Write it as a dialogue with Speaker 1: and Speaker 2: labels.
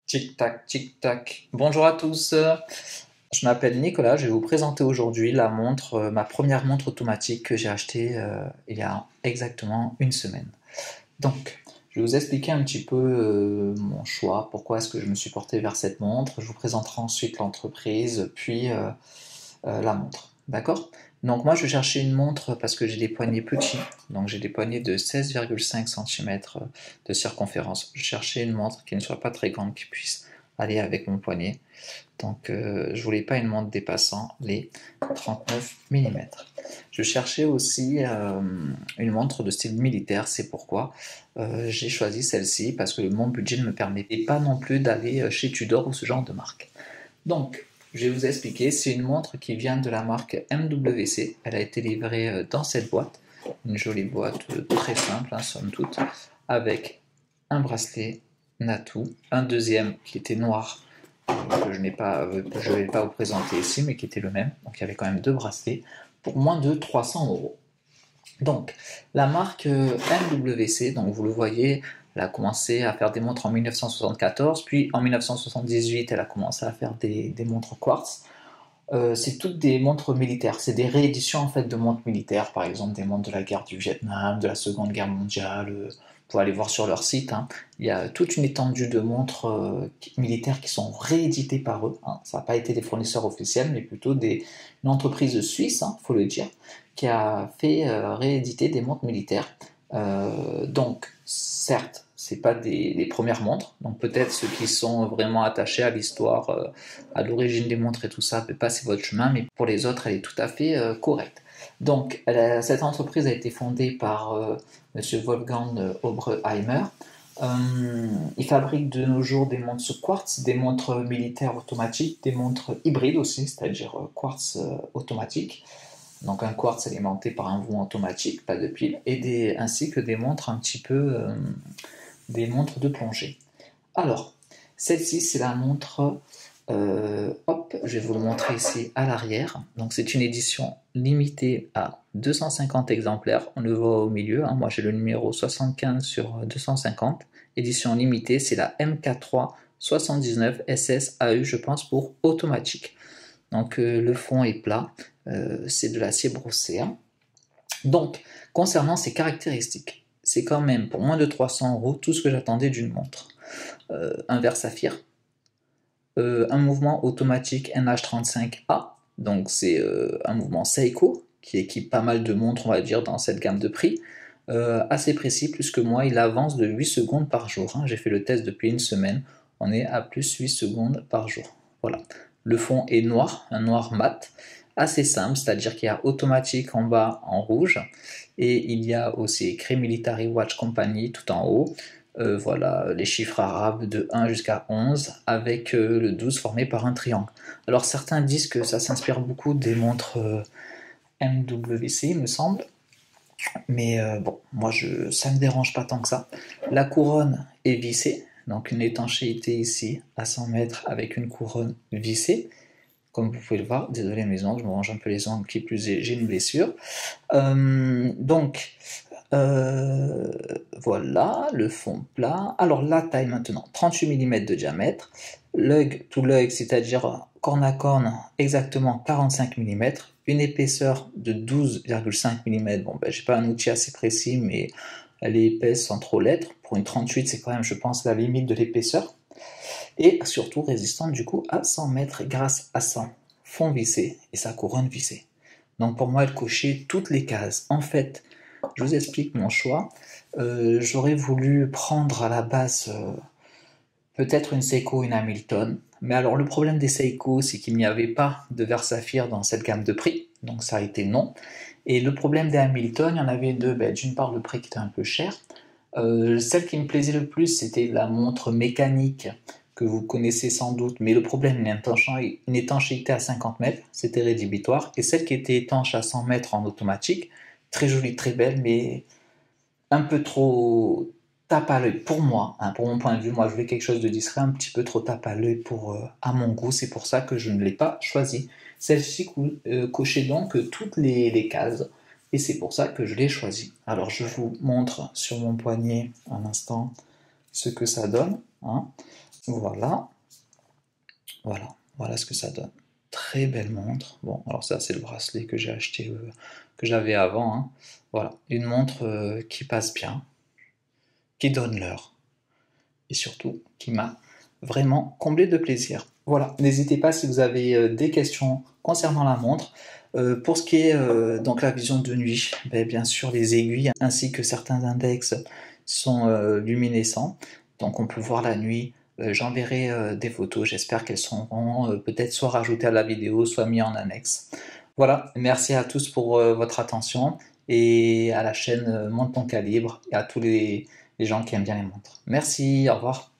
Speaker 1: Tic-tac, tic-tac. Bonjour à tous. Je m'appelle Nicolas. Je vais vous présenter aujourd'hui la montre, ma première montre automatique que j'ai achetée il y a exactement une semaine. Donc, je vais vous expliquer un petit peu mon choix, pourquoi est-ce que je me suis porté vers cette montre. Je vous présenterai ensuite l'entreprise, puis la montre. D'accord? Donc moi je cherchais une montre parce que j'ai des poignets petits, donc j'ai des poignets de 16,5 cm de circonférence. Je cherchais une montre qui ne soit pas très grande, qui puisse aller avec mon poignet. Donc je voulais pas une montre dépassant les 39 mm. Je cherchais aussi une montre de style militaire, c'est pourquoi j'ai choisi celle-ci, parce que mon budget ne me permettait pas non plus d'aller chez Tudor ou ce genre de marque. Donc, je vais vous expliquer, c'est une montre qui vient de la marque MWC. Elle a été livrée dans cette boîte, une jolie boîte très simple, somme toute, avec un bracelet Natou, un deuxième qui était noir, que je ne vais pas vous présenter ici, mais qui était le même. Donc il y avait quand même deux bracelets pour moins de 300 €. Donc, la marque MWC, donc vous le voyez, elle a commencé à faire des montres en 1974, puis en 1978, elle a commencé à faire des montres quartz. C'est toutes des montres militaires, c'est des rééditions en fait de montres militaires, par exemple des montres de la guerre du Vietnam, de la Seconde Guerre mondiale. Vous pouvez aller voir sur leur site, il y a toute une étendue de montres militaires qui sont rééditées par eux. Ça n'a pas été des fournisseurs officiels, mais plutôt une entreprise suisse, faut le dire, qui a fait rééditer des montres militaires. Donc, certes, c'est pas les premières montres, donc peut-être ceux qui sont vraiment attachés à l'histoire, à l'origine des montres et tout ça, peut passer votre chemin, mais pour les autres, elle est tout à fait correcte. Donc, cette entreprise a été fondée par Monsieur Wolfgang Oberheimer. Il fabrique de nos jours des montres sur quartz, des montres militaires automatiques, des montres hybrides aussi, c'est-à-dire quartz automatique. Donc un quartz alimenté par un vent automatique, pas de pile, et ainsi que des montres un petit peu, des montres de plongée. Alors, celle-ci c'est la montre, hop, je vais vous le montrer ici à l'arrière. Donc c'est une édition limitée à 250 exemplaires, on le voit au milieu, moi j'ai le numéro 75 sur 250, édition limitée, c'est la MK3 79 SSAU je pense pour automatique. Donc le fond est plat, c'est de l'acier brossé. Donc, concernant ses caractéristiques, c'est quand même pour moins de 300 € tout ce que j'attendais d'une montre. Un verre saphir, un mouvement automatique NH35A, donc c'est un mouvement Seiko qui équipe pas mal de montres, on va dire, dans cette gamme de prix. Assez précis, plus que moi, il avance de 8 secondes par jour. J'ai fait le test depuis une semaine, on est à plus 8 secondes par jour. Voilà. Le fond est noir, un noir mat, assez simple, c'est-à-dire qu'il y a automatique en bas en rouge, et il y a aussi écrit Military Watch Company tout en haut. Voilà, les chiffres arabes de 1 jusqu'à 11, avec le 12 formé par un triangle. Alors certains disent que ça s'inspire beaucoup des montres MWC, il me semble, mais bon, moi ça ne me dérange pas tant que ça. La couronne est vissée, donc une étanchéité ici à 100 mètres avec une couronne vissée. Comme vous pouvez le voir, désolé mes ongles, je me range un peu les ongles, qui plus est, j'ai une blessure. Voilà, le fond plat. Alors la taille maintenant, 38 mm de diamètre. L'œil to l'œil, c'est-à-dire corne à corne, exactement 45 mm. Une épaisseur de 12,5 mm. Bon, ben, j'ai pas un outil assez précis, mais elle est épaisse sans trop l'être. Pour une 38, c'est quand même, je pense, la limite de l'épaisseur. Et surtout résistante du coup à 100 mètres grâce à son fond vissé et sa couronne vissée. Donc pour moi, elle cochait toutes les cases. En fait, je vous explique mon choix. J'aurais voulu prendre à la base peut-être une Seiko, une Hamilton. Mais alors le problème des Seiko, c'est qu'il n'y avait pas de verre saphir dans cette gamme de prix. Donc ça a été non. Et le problème des Hamilton, il y en avait deux. D'une part, le prix qui était un peu cher. Celle qui me plaisait le plus, c'était la montre mécanique que vous connaissez sans doute, mais le problème, une étanchéité à 50 mètres, c'était rédhibitoire, et celle qui était étanche à 100 mètres en automatique, très jolie, très belle, mais un peu trop tape à l'œil pour moi, pour mon point de vue. Moi, je voulais quelque chose de discret, un petit peu trop tape à l'œil à mon goût, c'est pour ça que je ne l'ai pas choisie. Celle-ci cochait donc toutes les cases, et c'est pour ça que je l'ai choisie. Alors, je vous montre sur mon poignet un instant ce que ça donne. Voilà, voilà ce que ça donne. Très belle montre. Bon, alors ça c'est le bracelet que j'ai acheté, que j'avais avant, hein. Voilà, une montre qui passe bien, qui donne l'heure et surtout qui m'a vraiment comblé de plaisir. Voilà, n'hésitez pas si vous avez des questions concernant la montre. Pour ce qui est donc la vision de nuit, bien sûr les aiguilles ainsi que certains index sont luminescents, donc on peut voir la nuit. J'enverrai des photos, j'espère qu'elles seront peut-être soit rajoutées à la vidéo, soit mises en annexe. Voilà, merci à tous pour votre attention et à la chaîne Montre ton calibre et à tous les gens qui aiment bien les montres. Merci, au revoir.